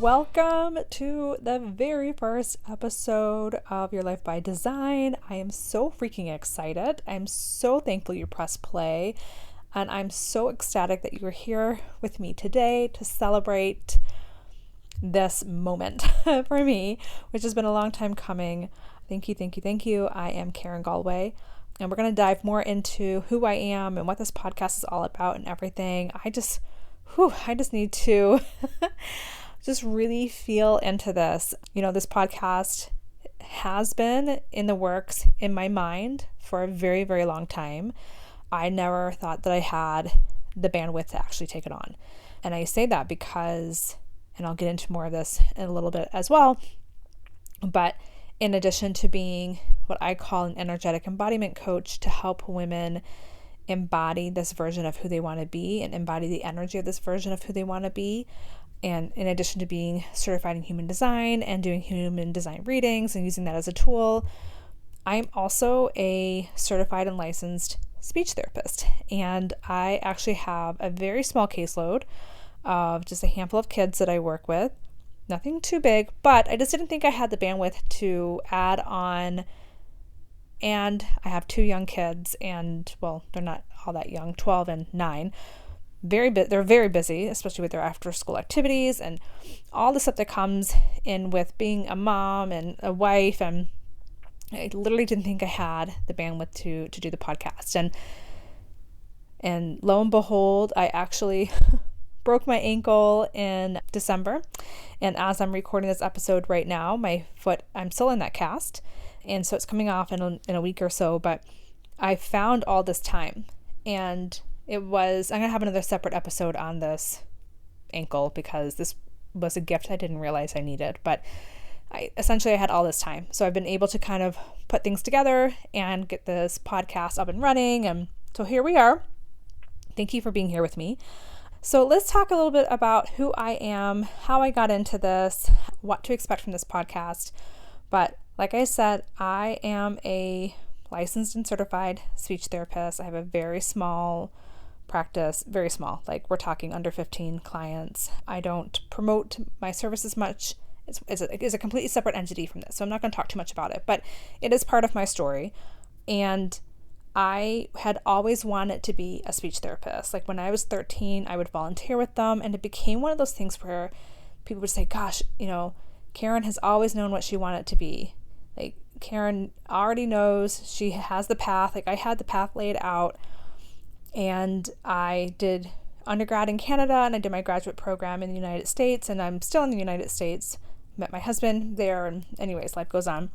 Welcome to the very first episode of Your Life by Design. I am so freaking excited. I'm so thankful you pressed play, and I'm so ecstatic that you're here with me today to celebrate this moment for me, which has been a long time coming. Thank you. I am Karen Galway, and we're going to dive more into who I am and what this podcast is all about and everything. I just need to just really feel into this. You know, this podcast has been in the works in my mind for a very, very long time. I never thought that I had the bandwidth to actually take it on. And I say that because, and I'll get into more of this in a little bit as well, but in addition to being what I call an energetic embodiment coach to help women embody this version of who they want to be and embody the energy of this version of who they want to be, and in addition to being certified in human design and doing human design readings and using that as a tool, I'm also a certified and licensed speech therapist. And I actually have a very small caseload of just a handful of kids that I work with. Nothing too big, but I just didn't think I had the bandwidth to add on. And I have 2 young kids, and well, they're not all that young, 12 and 9. They're very busy, especially with their after school activities and all the stuff that comes in with being a mom and a wife. And I literally didn't think I had the bandwidth to do the podcast. And lo and behold, I actually broke my ankle in December. And as I'm recording this episode right now, I'm still in that cast. And so it's coming off in a week or so, but I found all this time, and I'm going to have another separate episode on this ankle because this was a gift I didn't realize I needed, but I had all this time. So I've been able to kind of put things together and get this podcast up and running. And so here we are. Thank you for being here with me. So let's talk a little bit about who I am, how I got into this, what to expect from this podcast. But like I said, I am a licensed and certified speech therapist. I have a very small practice, very small, like we're talking under 15 clients. I don't promote my services much. It's a completely separate entity from this, so I'm not going to talk too much about it, but it is part of my story. And I had always wanted to be a speech therapist. Like when I was 13, I would volunteer with them, and it became one of those things where people would say, gosh, Karen has always known what she wanted to be. Like Karen already knows, she has the path. Like I had the path laid out. And I did undergrad in Canada, and I did my graduate program in the United States, and I'm still in the United States. Met my husband there, and anyways, life goes on.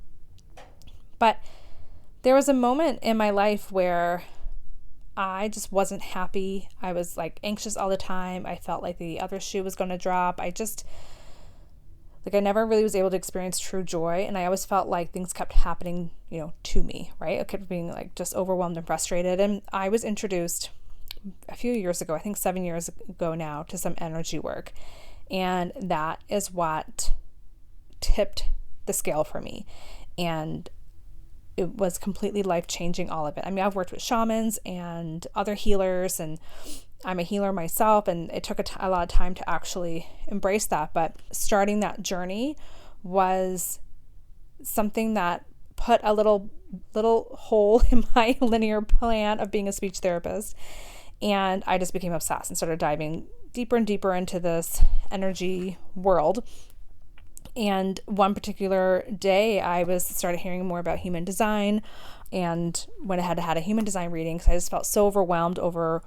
But there was a moment in my life where I just wasn't happy. I was like anxious all the time. I felt like the other shoe was going to drop. I never really was able to experience true joy, and I always felt like things kept happening, to me, right? I kept being like just overwhelmed and frustrated. And I was introduced a few years ago, I think 7 years ago now, to some energy work. And that is what tipped the scale for me. And it was completely life-changing, all of it. I mean, I've worked with shamans and other healers, and I'm a healer myself, and it took a lot of time to actually embrace that. But starting that journey was something that put a little hole in my linear plan of being a speech therapist. And I just became obsessed and started diving deeper and deeper into this energy world. And one particular day, I started hearing more about human design, and went ahead and had a human design reading because I just felt so overwhelmed over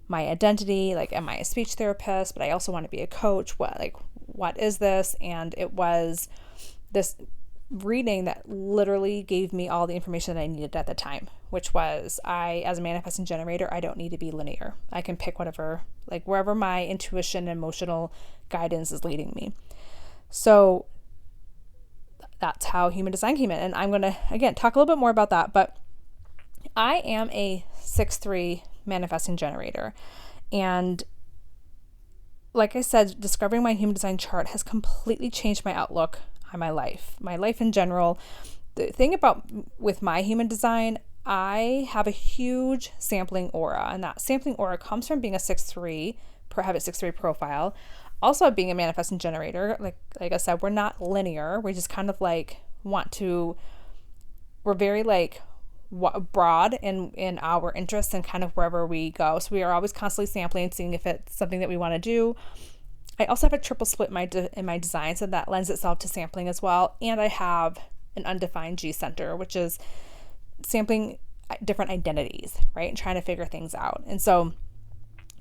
my identity. Like, am I a speech therapist? But I also want to be a coach. What is this? And it was this reading that literally gave me all the information that I needed at the time, which was as a manifesting generator, I don't need to be linear. I can pick wherever my intuition and emotional guidance is leading me. So that's how human design came in. And I'm going to, again, talk a little bit more about that. But I am a 6/3 manifesting generator. And like I said, discovering my human design chart has completely changed my outlook on my life in general. The thing with my human design, I have a huge sampling aura, and that sampling aura comes from being a 6/3, have a 6/3 profile. Also, being a manifesting generator, like I said, we're not linear. We just kind of like we're very like broad in our interests and kind of wherever we go. So we are always constantly sampling and seeing if it's something that we want to do. I also have a triple split in my design, so that lends itself to sampling as well. And I have an undefined G center, which is sampling different identities, right? And trying to figure things out. And so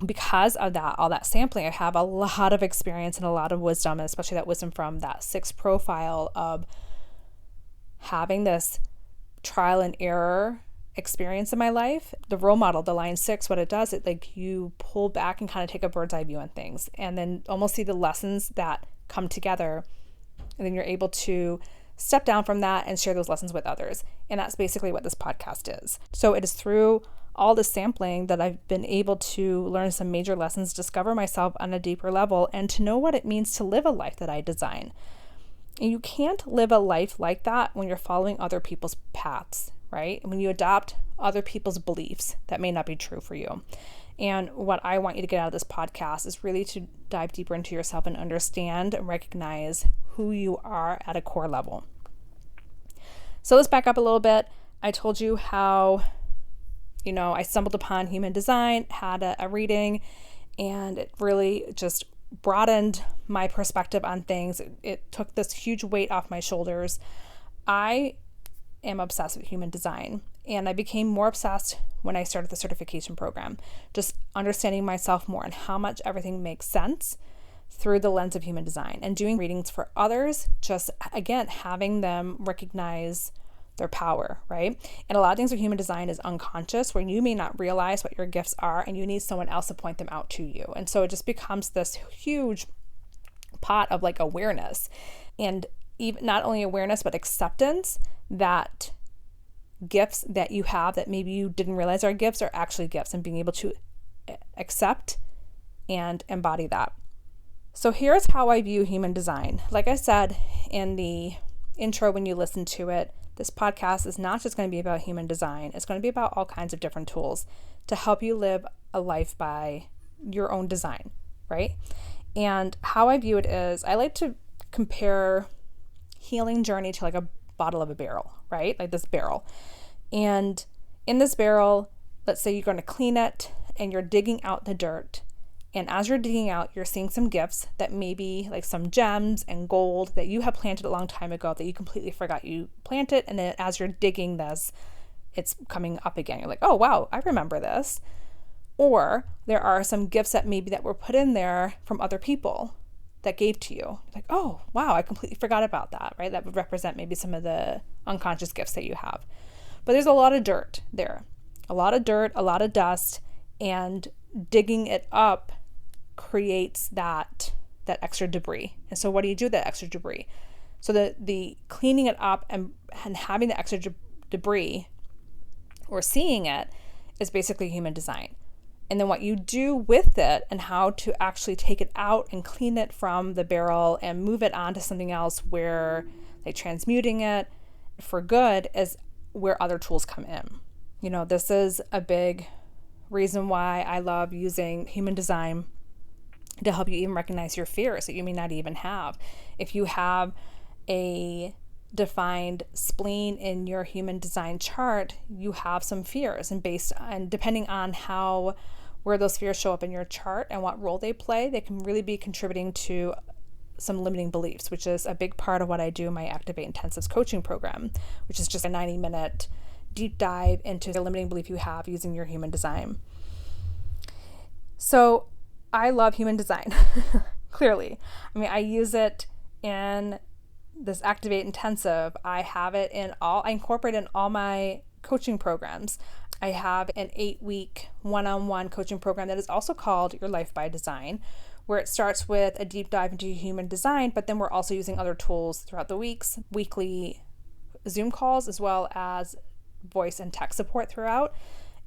because of that, all that sampling, I have a lot of experience and a lot of wisdom, and especially that wisdom from that 6 profile of having this trial and error experience in my life. The role model, the line 6, what it does, it like you pull back and kind of take a bird's eye view on things and then almost see the lessons that come together. And then you're able to step down from that and share those lessons with others. And that's basically what this podcast is. So it is through all the sampling that I've been able to learn some major lessons, discover myself on a deeper level, and to know what it means to live a life that I design. And you can't live a life like that when you're following other people's paths, right? When you adopt other people's beliefs that may not be true for you. And what I want you to get out of this podcast is really to dive deeper into yourself and understand and recognize who you are at a core level. So let's back up a little bit. I told you how, I stumbled upon human design, had a reading, and it really just broadened my perspective on things. It took this huge weight off my shoulders. I am obsessed with human design, and I became more obsessed when I started the certification program, just understanding myself more and how much everything makes sense through the lens of human design, and doing readings for others, just again having them recognize their power, right? And a lot of things with human design is unconscious, where you may not realize what your gifts are and you need someone else to point them out to you. And so it just becomes this huge pot of like awareness, and even not only awareness, but acceptance that gifts that you have that maybe you didn't realize are gifts are actually gifts, and being able to accept and embody that. So here's how I view human design. Like I said in the intro when you listen to it, this podcast is not just going to be about human design. It's going to be about all kinds of different tools to help you live a life by your own design, right? And how I view it is I like to compare healing journey to like a bottom of a barrel, right? Like this barrel. And in this barrel, let's say you're going to clean it and you're digging out the dirt. And as you're digging out, you're seeing some gifts that may be like some gems and gold that you have planted a long time ago that you completely forgot you planted. And then as you're digging this, it's coming up again. You're like, oh, wow, I remember this. Or there are some gifts that were put in there from other people that gave to you. Like, oh, wow, I completely forgot about that, right? That would represent maybe some of the unconscious gifts that you have. But there's a lot of dirt there, a lot of dirt, a lot of dust, and digging it up creates that extra debris. And so what do you do with that extra debris? So the cleaning it up and having the extra debris or seeing it is basically human design. And then what you do with it and how to actually take it out and clean it from the barrel and move it onto something else, where like transmuting it for good, is where other tools come in. This is a big reason why I love using human design to help you even recognize your fears that you may not even have. If you have a defined spleen in your human design chart, you have some fears, and depending on where those fears show up in your chart and what role they play, they can really be contributing to some limiting beliefs, which is a big part of what I do in my Activate Intensives coaching program, which is just a 90-minute deep dive into the limiting belief you have using your human design. So I love human design, clearly. I mean, I use it in this Activate Intensive. I incorporate it in all my coaching programs. I have an 8-week one-on-one coaching program that is also called Your Life by Design, where it starts with a deep dive into human design, but then we're also using other tools throughout the weeks, weekly Zoom calls, as well as voice and text support throughout.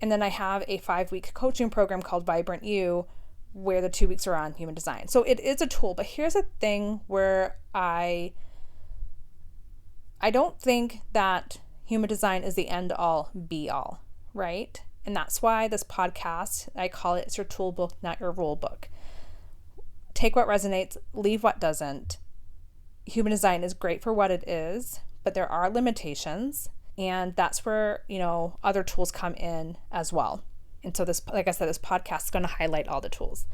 And then I have a 5-week coaching program called Vibrant You, where the 2 weeks are on human design. So it is a tool, but here's a thing where I don't think that human design is the end all be all, right? And that's why this podcast, I call it, it's your tool book, not your rule book. take what resonates, leave what doesn't. Human design is great for what it is, but there are limitations, and that's where, other tools come in as well. And so this, like I said, this podcast is going to highlight all the tools.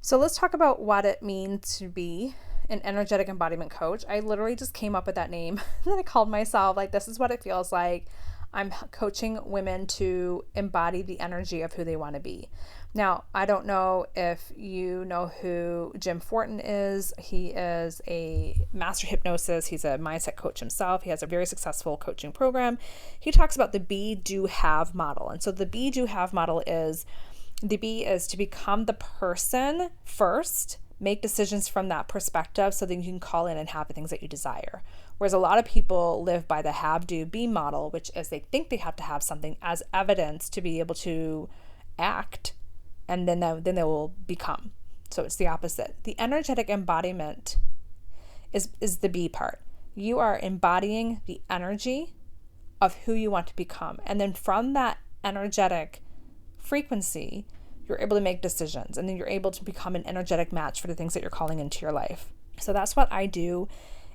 So let's talk about what it means to be an energetic embodiment coach. I literally just came up with that name and I called myself, like, this is what it feels like. I'm coaching women to embody the energy of who they want to be. Now, I don't know if you know who Jim Fortin is. He is a master hypnosis. He's a mindset coach himself. He has a very successful coaching program. He talks about the be, do, have model. And so the be, do, have model is, the be is to become the person first, make decisions from that perspective so that you can call in and have the things that you desire. Whereas a lot of people live by the have, do, be model, which is they think they have to have something as evidence to be able to act, and then they will become. So it's the opposite. The energetic embodiment is the be part. You are embodying the energy of who you want to become. And then from that energetic frequency, you're able to make decisions, and then you're able to become an energetic match for the things that you're calling into your life. So that's what I do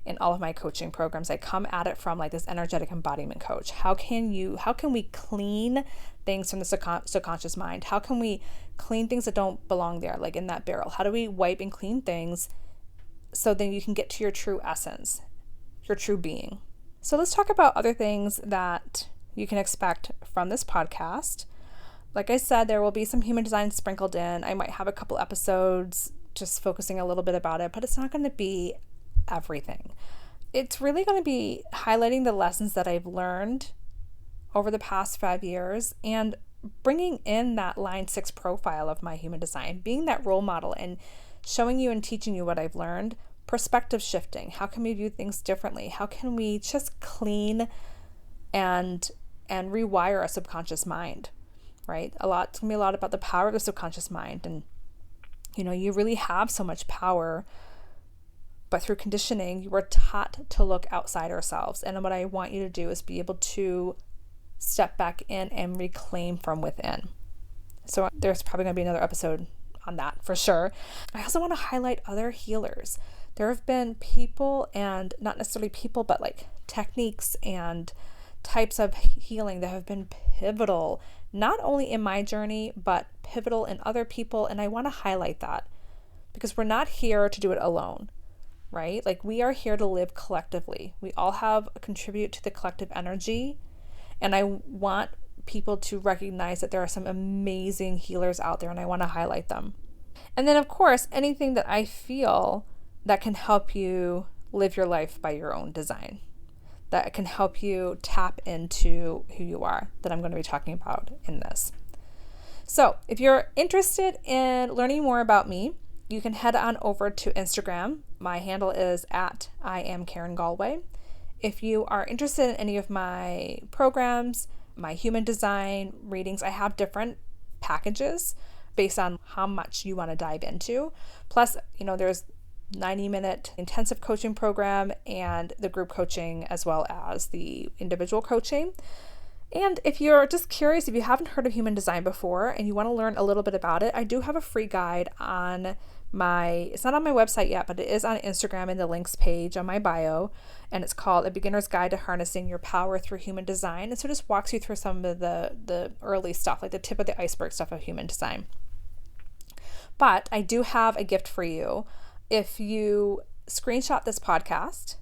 in all of my coaching programs. I come at it from like this energetic embodiment coach. How can we clean things from the subconscious mind? How can we clean things that don't belong there, like in that barrel? How do we wipe and clean things so then you can get to your true essence, your true being? So let's talk about other things that you can expect from this podcast. Like I said, there will be some human design sprinkled in. I might have a couple episodes just focusing a little bit about it, but it's not going to be everything. It's really going to be highlighting the lessons that I've learned over the past 5 years and bringing in that line 6 profile of my human design, being that role model and showing you and teaching you what I've learned, perspective shifting. How can we view things differently? How can we just clean and rewire our subconscious mind, right? It's going to be a lot about the power of the subconscious mind. And, you really have so much power, but through conditioning, you were taught to look outside ourselves. And what I want you to do is be able to step back in and reclaim from within. So there's probably going to be another episode on that for sure. I also want to highlight other healers. There have been people, and not necessarily people, but like techniques and types of healing that have been pivotal, not only in my journey, but pivotal in other people. And I want to highlight that because we're not here to do it alone, right? Like, we are here to live collectively. We all have contribute to the collective energy. And I want people to recognize that there are some amazing healers out there, and I want to highlight them. And then, of course, anything that I feel that can help you live your life by your own design, that can help you tap into who you are, that I'm going to be talking about in this. So if you're interested in learning more about me, you can head on over to Instagram. My handle is @IamKarenGalway. If you are interested in any of my programs, my human design readings, I have different packages based on how much you want to dive into. Plus, there's 90-minute intensive coaching program and the group coaching as well as the individual coaching. And if you're just curious, if you haven't heard of human design before and you want to learn a little bit about it, I do have a free guide on it's not on my website yet, but it is on Instagram in the links page on my bio, and it's called A Beginner's Guide to Harnessing Your Power Through Human Design. And so it just walks you through some of the early stuff, like the tip of the iceberg stuff of human design. But I do have a gift for you. If you screenshot this podcast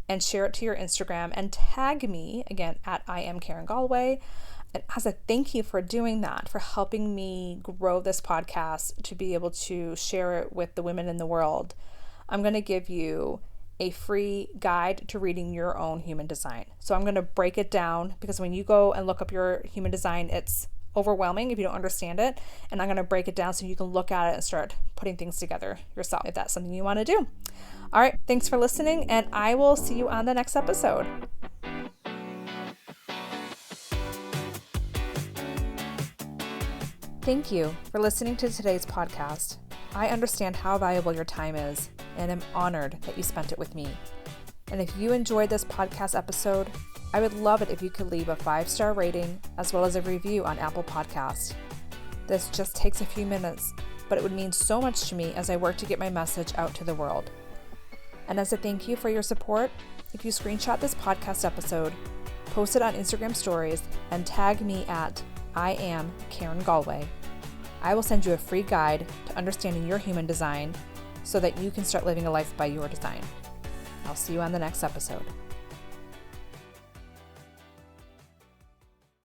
and share it to your Instagram and tag me, again, @IamKarenGalway, and as a thank you for doing that, for helping me grow this podcast to be able to share it with the women in the world, I'm going to give you a free guide to reading your own human design. So I'm going to break it down, because when you go and look up your human design, it's overwhelming if you don't understand it. And I'm going to break it down so you can look at it and start putting things together yourself, if that's something you want to do. All right, thanks for listening, and I will see you on the next episode. Thank you for listening to today's podcast. I understand how valuable your time is, and am honored that you spent it with me. And if you enjoyed this podcast episode, I would love it if you could leave a 5-star rating as well as a review on Apple Podcasts. This just takes a few minutes, but it would mean so much to me as I work to get my message out to the world. And as a thank you for your support, if you screenshot this podcast episode, post it on Instagram stories, and tag me at I am Karen Galway, I will send you a free guide to understanding your human design so that you can start living a life by your design. I'll see you on the next episode.